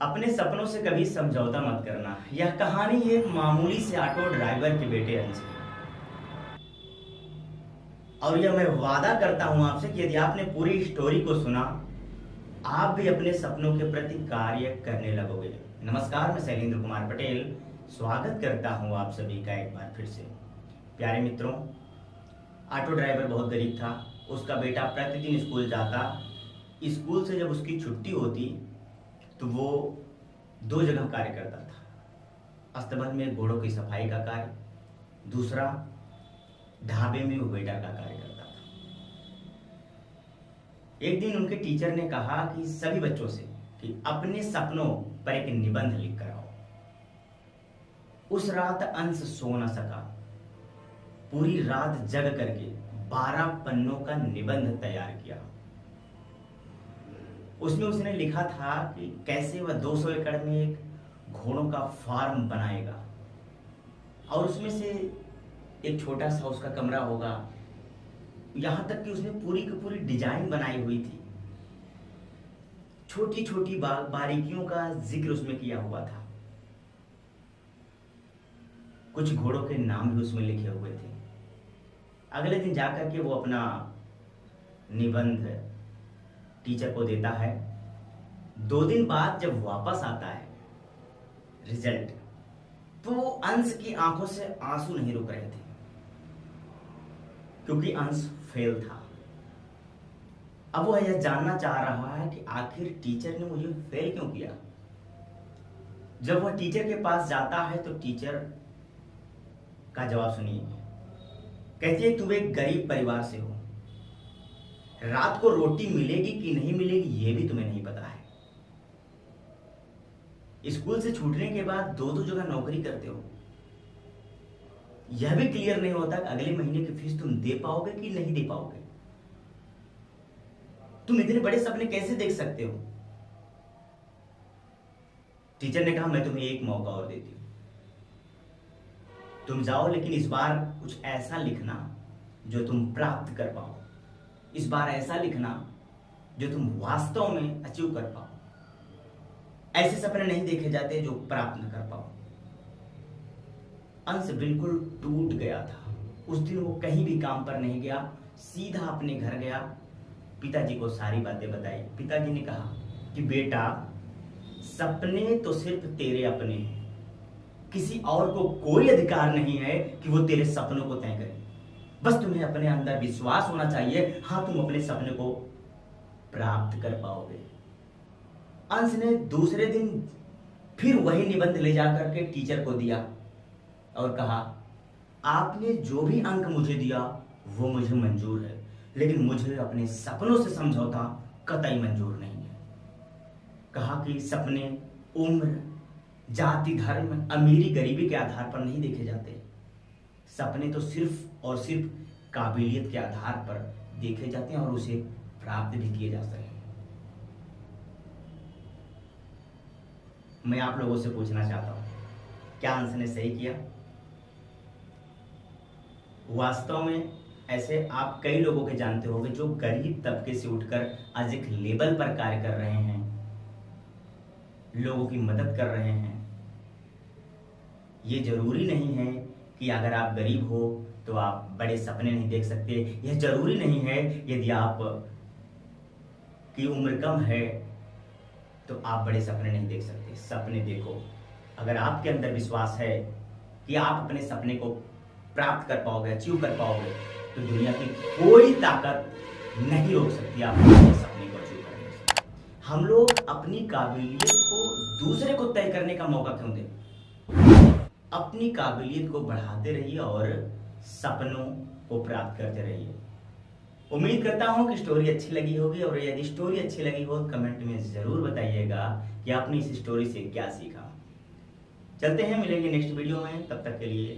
अपने सपनों से कभी समझौता मत करना। यह कहानी एक मामूली से ऑटो ड्राइवर के बेटे अंश की। और यह मैं वादा करता हूं आपसे कि यदि आपने पूरी स्टोरी को सुना, आप भी अपने सपनों के प्रति कार्य करने लगोगे। नमस्कार, मैं शैलेंद्र कुमार पटेल स्वागत करता हूं आप सभी का एक बार फिर से। प्यारे मित्रों, ऑटो ड्राइवर बहुत गरीब था। उसका बेटा प्रतिदिन स्कूल जाता। स्कूल से जब उसकी छुट्टी होती तो वो दो जगह कार्य करता था। अस्तबल में घोड़ों की सफाई का कार्य, दूसरा ढाबे में वेटर का कार्य करता था। एक दिन उनके टीचर ने कहा कि सभी बच्चों से कि अपने सपनों पर एक निबंध लिख कर आओ। उस रात अंश सो न सका। पूरी रात जग करके 12 पन्नों का निबंध तैयार किया। उसमें उसने लिखा था कि कैसे वह 200 एकड़ में एक घोड़ों का फार्म बनाएगा और उसमें से एक छोटा सा उसका कमरा होगा। यहां तक कि उसने पूरी की पूरी डिजाइन बनाई हुई थी। छोटी छोटी बारीकियों का जिक्र उसमें किया हुआ था। कुछ घोड़ों के नाम भी उसमें लिखे हुए थे। अगले दिन जाकर के वो अपना निबंध टीचर को देता है। 2 दिन बाद जब वापस आता है रिजल्ट, तो अंश की आंखों से आंसू नहीं रुक रहे थे, क्योंकि अंश फेल था। अब वह यह जानना चाह रहा है कि आखिर टीचर ने मुझे फेल क्यों किया। जब वह टीचर के पास जाता है तो टीचर का जवाब सुनिए। कहती है, तुम एक गरीब परिवार से हो, रात को रोटी मिलेगी कि नहीं मिलेगी यह भी तुम्हें नहीं पता है। स्कूल से छूटने के बाद 2-2 जगह नौकरी करते हो। यह भी क्लियर नहीं होता कि अगले महीने की फीस तुम दे पाओगे कि नहीं दे पाओगे। तुम इतने बड़े सपने कैसे देख सकते हो। टीचर ने कहा, मैं तुम्हें एक मौका और देती हूं। तुम जाओ, लेकिन इस बार कुछ ऐसा लिखना जो तुम प्राप्त कर पाओ। इस बार ऐसा लिखना जो तुम वास्तव में अचीव कर पाओ। ऐसे सपने नहीं देखे जाते जो प्राप्त न कर पाओ। अंश बिल्कुल टूट गया था। उस दिन वो कहीं भी काम पर नहीं गया, सीधा अपने घर गया। पिताजी को सारी बातें बताई। पिताजी ने कहा कि बेटा, सपने तो सिर्फ तेरे अपने हैं, किसी और को कोई अधिकार नहीं है कि वो तेरे सपनों को तय करे। बस तुम्हें अपने अंदर विश्वास होना चाहिए। हाँ, तुम अपने सपने को प्राप्त कर पाओगे। अंश ने दूसरे दिन फिर वही निबंध ले जाकर के टीचर को दिया और कहा, आपने जो भी अंक मुझे दिया वो मुझे मंजूर है, लेकिन मुझे अपने सपनों से समझौता कतई मंजूर नहीं है। कहा कि सपने उम्र, जाति, धर्म, अमीरी, गरीबी के आधार पर नहीं देखे जाते। सपने तो सिर्फ और सिर्फ काबिलियत के आधार पर देखे जाते हैं और उसे प्राप्त भी किए जा सकते हैं। मैं आप लोगों से पूछना चाहता हूं, क्या अंश ने सही किया? वास्तव में ऐसे आप कई लोगों के जानते होंगे जो गरीब तबके से उठकर आज एक लेवल पर कार्य कर रहे हैं, लोगों की मदद कर रहे हैं। ये जरूरी नहीं है कि अगर आप गरीब हो तो आप बड़े सपने नहीं देख सकते। यह जरूरी नहीं है यदि आप की उम्र कम है तो आप बड़े सपने नहीं देख सकते। सपने देखो। अगर आपके अंदर विश्वास है कि आप अपने सपने को प्राप्त कर पाओगे, अचीव कर पाओगे, तो दुनिया की कोई ताकत नहीं रोक सकती आप अपने सपने को अचीव करने से। हम लोग अपनी काबिलियत को दूसरे को तय करने का मौका क्यों दें? अपनी काबिलियत को बढ़ाते रहिए और सपनों को प्राप्त करते रहिए। उम्मीद करता हूं कि स्टोरी अच्छी लगी होगी, और यदि स्टोरी अच्छी लगी हो तो कमेंट में जरूर बताइएगा कि आपने इस स्टोरी से क्या सीखा। चलते हैं, मिलेंगे नेक्स्ट वीडियो में। तब तक के लिए